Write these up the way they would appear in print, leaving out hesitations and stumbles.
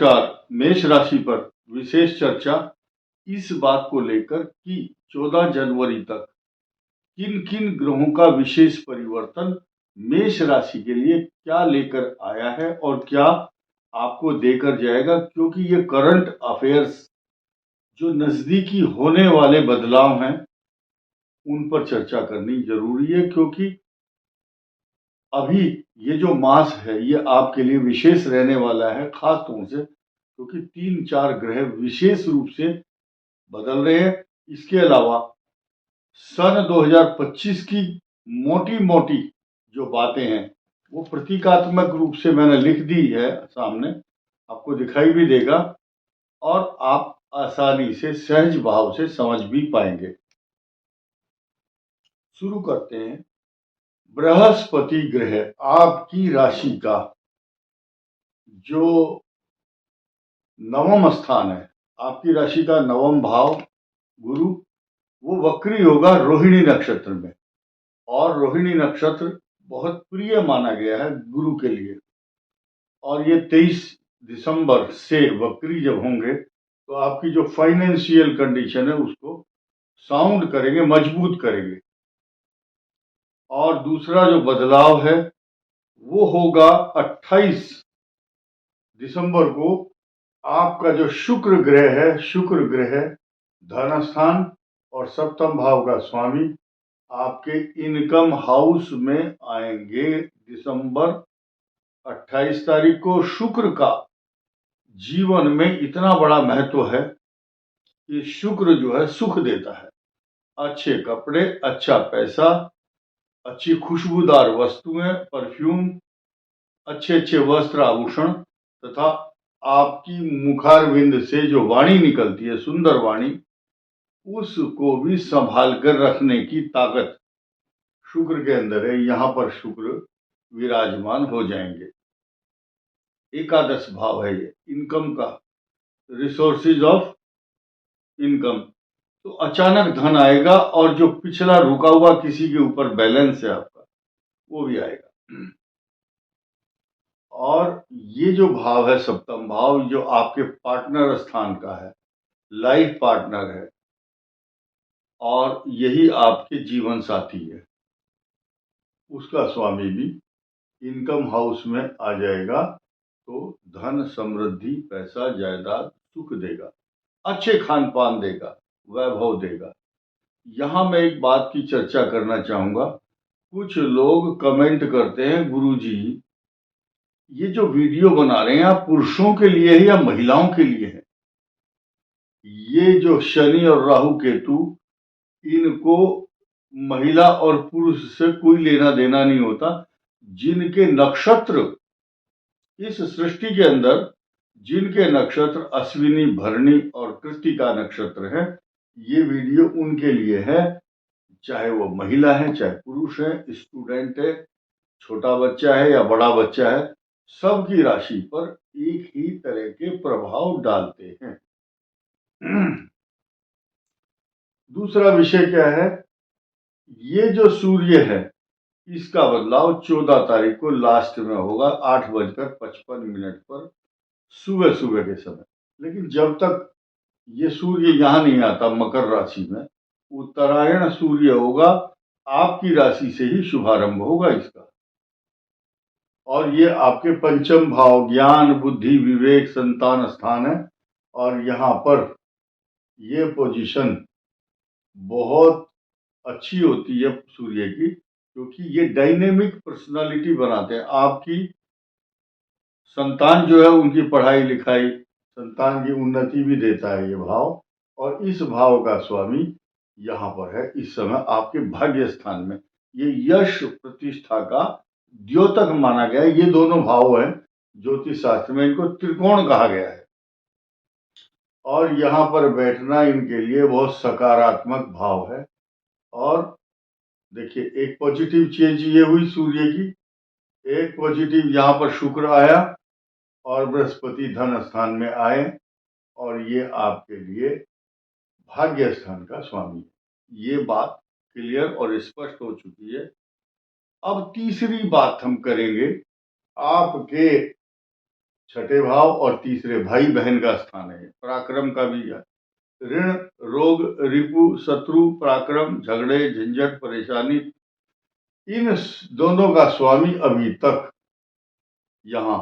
नमस्कार। मेष राशि पर विशेष चर्चा इस बात को लेकर कि 14 जनवरी तक किन किन ग्रहों का विशेष परिवर्तन मेष राशि के लिए क्या लेकर आया है और क्या आपको देकर जाएगा, क्योंकि ये करंट अफेयर्स जो नजदीकी होने वाले बदलाव हैं उन पर चर्चा करनी जरूरी है, क्योंकि अभी ये जो मास है ये आपके लिए विशेष रहने वाला है, खास तौर से क्योंकि 3-4 ग्रह विशेष रूप से बदल रहे हैं। इसके अलावा सन 2025 की मोटी मोटी जो बातें हैं वो प्रतीकात्मक रूप से मैंने लिख दी है, सामने आपको दिखाई भी देगा और आप आसानी से सहज भाव से समझ भी पाएंगे। शुरू करते हैं। बृहस्पति ग्रह आपकी राशि का जो नवम स्थान है, आपकी राशि का नवम भाव गुरु, वो वक्री होगा रोहिणी नक्षत्र में। और रोहिणी नक्षत्र बहुत प्रिय माना गया है गुरु के लिए। और ये 23 दिसंबर से वक्री जब होंगे तो आपकी जो फाइनेंशियल कंडीशन है उसको साउंड करेंगे, मजबूत करेंगे। और दूसरा जो बदलाव है वो होगा 28 दिसंबर को। आपका जो शुक्र ग्रह है, शुक्र ग्रह धन स्थान और सप्तम भाव का स्वामी आपके इनकम हाउस में आएंगे। दिसंबर 28 तारीख को शुक्र का जीवन में इतना बड़ा महत्व है कि शुक्र जो है सुख देता है। अच्छे कपड़े, अच्छा पैसा, अच्छी खुशबूदार वस्तुएं, परफ्यूम, अच्छे अच्छे वस्त्र आभूषण तथा आपकी मुखारविंद से जो वाणी निकलती है, सुंदर वाणी, उसको भी संभाल कर रखने की ताकत शुक्र के अंदर है। यहां पर शुक्र विराजमान हो जाएंगे। एकादश भाव है ये इनकम का, रिसोर्सेज ऑफ इनकम। तो अचानक धन आएगा और जो पिछला रुका हुआ किसी के ऊपर बैलेंस है आपका वो भी आएगा। और ये जो भाव है सप्तम भाव, जो आपके पार्टनर स्थान का है, लाइफ पार्टनर है और यही आपके जीवन साथी है, उसका स्वामी भी इनकम हाउस में आ जाएगा तो धन, समृद्धि, पैसा, जायदाद, सुख देगा, अच्छे खान पान देगा, वैभव देगा। यहां मैं एक बात की चर्चा करना चाहूंगा। कुछ लोग कमेंट करते हैं, गुरुजी ये जो वीडियो बना रहे हैं आप पुरुषों के लिए है या महिलाओं के लिए है? ये जो शनि और राहु केतु, इनको महिला और पुरुष से कोई लेना देना नहीं होता। जिनके नक्षत्र इस सृष्टि के अंदर, जिनके नक्षत्र अश्विनी, भरणी और कृत्तिका नक्षत्र है, ये वीडियो उनके लिए है। चाहे वो महिला है, चाहे पुरुष है, स्टूडेंट है, छोटा बच्चा है या बड़ा बच्चा है, सबकी राशि पर एक ही तरह के प्रभाव डालते हैं। दूसरा विषय क्या है? ये जो सूर्य है इसका बदलाव 14 तारीख को लास्ट में होगा 8:55 पर सुबह सुबह के समय। लेकिन जब तक ये सूर्य यहां नहीं आता मकर राशि में, उत्तरायण सूर्य होगा, आपकी राशि से ही शुभारंभ होगा इसका। और ये आपके पंचम भाव, ज्ञान, बुद्धि, विवेक, संतान स्थान है। और यहाँ पर ये पोजीशन बहुत अच्छी होती है सूर्य की, क्योंकि ये डायनेमिक पर्सनालिटी बनाते हैं। आपकी संतान जो है उनकी पढ़ाई लिखाई, संतान की उन्नति भी देता है ये भाव। और इस भाव का स्वामी यहाँ पर है इस समय आपके भाग्य स्थान में। ये यश प्रतिष्ठा का द्योतक माना गया है। ये दोनों भाव हैं ज्योतिष शास्त्र में, इनको त्रिकोण कहा गया है। और यहाँ पर बैठना इनके लिए बहुत सकारात्मक भाव है। और देखिए एक पॉजिटिव चेंज ये हुई सूर्य की, एक पॉजिटिव यहाँ पर शुक्र आया और बृहस्पति धन स्थान में आए और ये आपके लिए भाग्य स्थान का स्वामी है। ये बात क्लियर और स्पष्ट हो चुकी है। अब तीसरी बात हम करेंगे आपके छठे भाव और तीसरे भाई बहन का स्थान है, पराक्रम का भी है। ऋण, रोग, रिपु, शत्रु, पराक्रम, झगड़े, झंझट, परेशानी, इन दोनों का स्वामी अभी तक यहाँ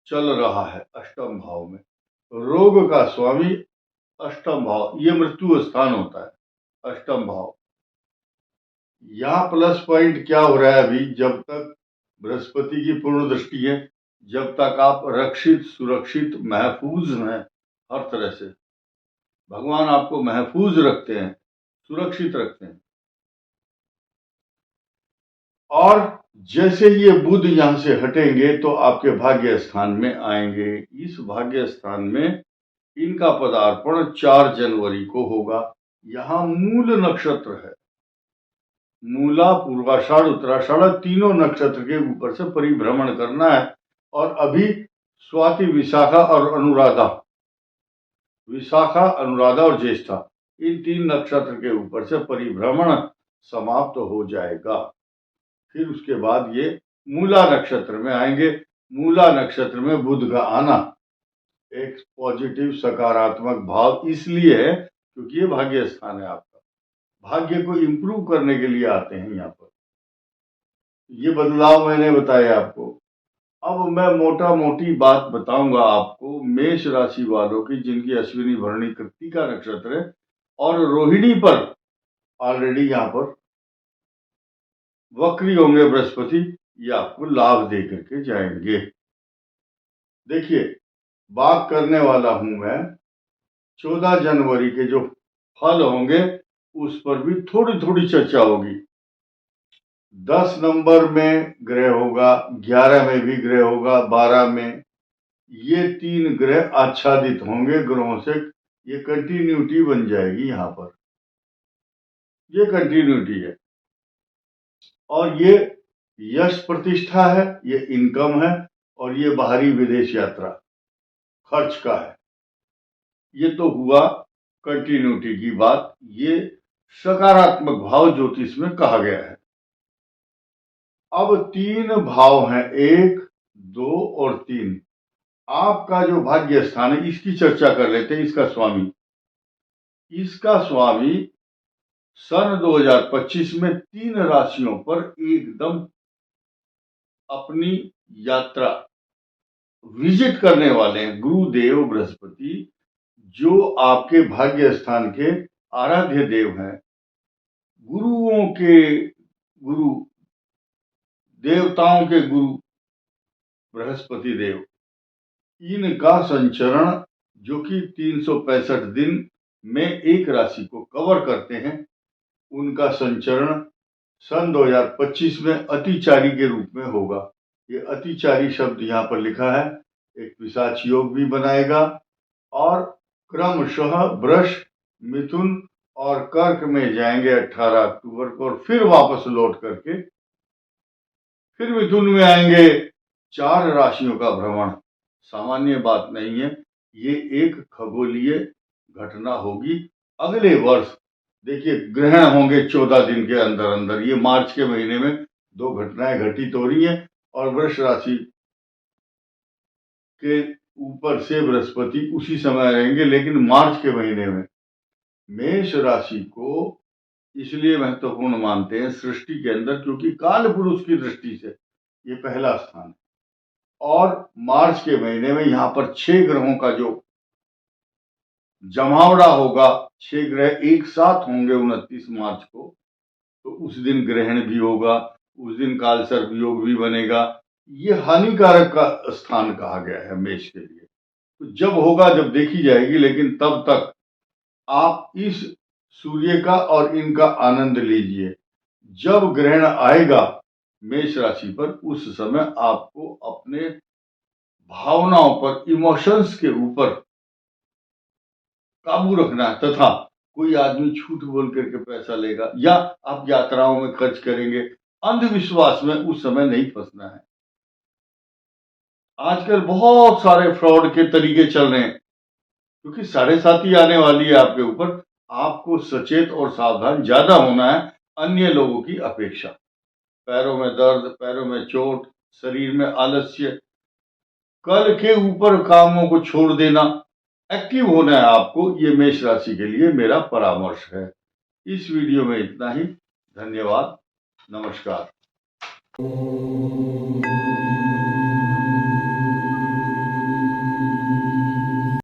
चल रहा है अष्टम भाव में। रोग का स्वामी अष्टम भाव, ये मृत्यु स्थान होता है अष्टम भाव। यहाँ प्लस पॉइंट क्या हो रहा है अभी, जब तक बृहस्पति की पूर्ण दृष्टि है, जब तक आप रक्षित, सुरक्षित, महफूज हैं, हर तरह से भगवान आपको महफूज रखते हैं, सुरक्षित रखते हैं। और जैसे ये बुध यहां से हटेंगे तो आपके भाग्य स्थान में आएंगे। इस भाग्य स्थान में इनका पदार्पण 4 जनवरी को होगा। यहाँ मूल नक्षत्र है, मूला, पूर्वाषाढ़, उत्तराषाढ़, तीनों नक्षत्र के ऊपर से परिभ्रमण करना है। और अभी स्वाति, विशाखा और अनुराधा, विशाखा, अनुराधा और ज्येष्ठा, इन 3 नक्षत्र के ऊपर से परिभ्रमण समाप्त हो जाएगा। फिर उसके बाद ये मूला नक्षत्र में आएंगे। मूला नक्षत्र में बुध का आना एक पॉजिटिव, सकारात्मक भाव इसलिए है क्योंकि ये भाग्य स्थान है आपका, भाग्य को इंप्रूव करने के लिए आते हैं यहाँ पर। ये बदलाव मैंने बताया आपको। अब मैं मोटा मोटी बात बताऊंगा आपको मेष राशि वालों की, जिनकी अश्विनी, भरणी, कृत्तिका नक्षत्र है और रोहिणी पर ऑलरेडी यहाँ पर वक्री होंगे बृहस्पति, ये आपको लाभ दे करके जाएंगे। देखिए, बात करने वाला हूं मैं 14 जनवरी के जो फल होंगे उस पर भी थोड़ी थोड़ी चर्चा होगी। 10 नंबर में ग्रह होगा, 11 में भी ग्रह होगा, 12 में, ये 3 ग्रह आच्छादित होंगे ग्रहों से। ये कंटिन्यूटी बन जाएगी यहाँ पर, ये कंटिन्यूटी है। और ये यश प्रतिष्ठा है, ये इनकम है, और ये बाहरी विदेश यात्रा खर्च का है। ये तो हुआ कंटिन्यूटी की बात, ये सकारात्मक भाव ज्योतिष में कहा गया है। अब 3 भाव हैं, 1, 2 और 3। आपका जो भाग्य स्थान है इसकी चर्चा कर लेते हैं। इसका स्वामी सन 2025 में 3 राशियों पर एकदम अपनी यात्रा विजिट करने वाले हैं। गुरुदेव बृहस्पति, जो आपके भाग्य स्थान के आराध्य देव हैं, गुरुओं के गुरु, देवताओं के गुरु बृहस्पति देव, इनका संचरण जो कि 365 दिन में एक राशि को कवर करते हैं, उनका संचरण सन 2025 में अतिचारी के रूप में होगा। ये अतिचारी शब्द यहाँ पर लिखा है, एक पिशाच योग भी बनाएगा और क्रमशः वृष, मिथुन और कर्क में जाएंगे 18 अक्टूबर को, और फिर वापस लौट करके फिर मिथुन में आएंगे। 4 राशियों का भ्रमण सामान्य बात नहीं है, ये एक खगोलीय घटना होगी अगले वर्ष। देखिए, ग्रहण होंगे 14 दिन के अंदर अंदर। ये मार्च के महीने में 2 घटनाएं घटित हो रही हैं और वृष राशि के ऊपर से बृहस्पति उसी समय रहेंगे, लेकिन मार्च के महीने में। मेष राशि को इसलिए महत्वपूर्ण मानते हैं सृष्टि के अंदर क्योंकि काल पुरुष की दृष्टि से ये पहला स्थान है। और मार्च के महीने में यहाँ पर 6 ग्रहों का जो जमावड़ा होगा, 6 ग्रह एक साथ होंगे 29 मार्च को, तो उस दिन ग्रहण भी होगा, उस दिन काल सर्प योग भी बनेगा। ये हानिकारक का स्थान कहा गया है मेष के लिए। तो जब होगा, जब देखी जाएगी, लेकिन तब तक आप इस सूर्य का और इनका आनंद लीजिए। जब ग्रहण आएगा मेष राशि पर, उस समय आपको अपने भावनाओं पर, इमोशंस के ऊपर काबू रखना है, तथा कोई आदमी झूठ बोल करके पैसा लेगा या आप यात्राओं में खर्च करेंगे, अंधविश्वास में उस समय नहीं फंसना है। आजकल बहुत सारे फ्रॉड के तरीके चल रहे हैं क्योंकि 7.5 आने वाली है आपके ऊपर। आपको सचेत और सावधान ज्यादा होना है अन्य लोगों की अपेक्षा। पैरों में दर्द, पैरों में चोट, शरीर में आलस्य, कल के ऊपर कामों को छोड़ देना, एक्टिव होना है आपको। ये मेष राशि के लिए मेरा परामर्श है। इस वीडियो में इतना ही। धन्यवाद। नमस्कार।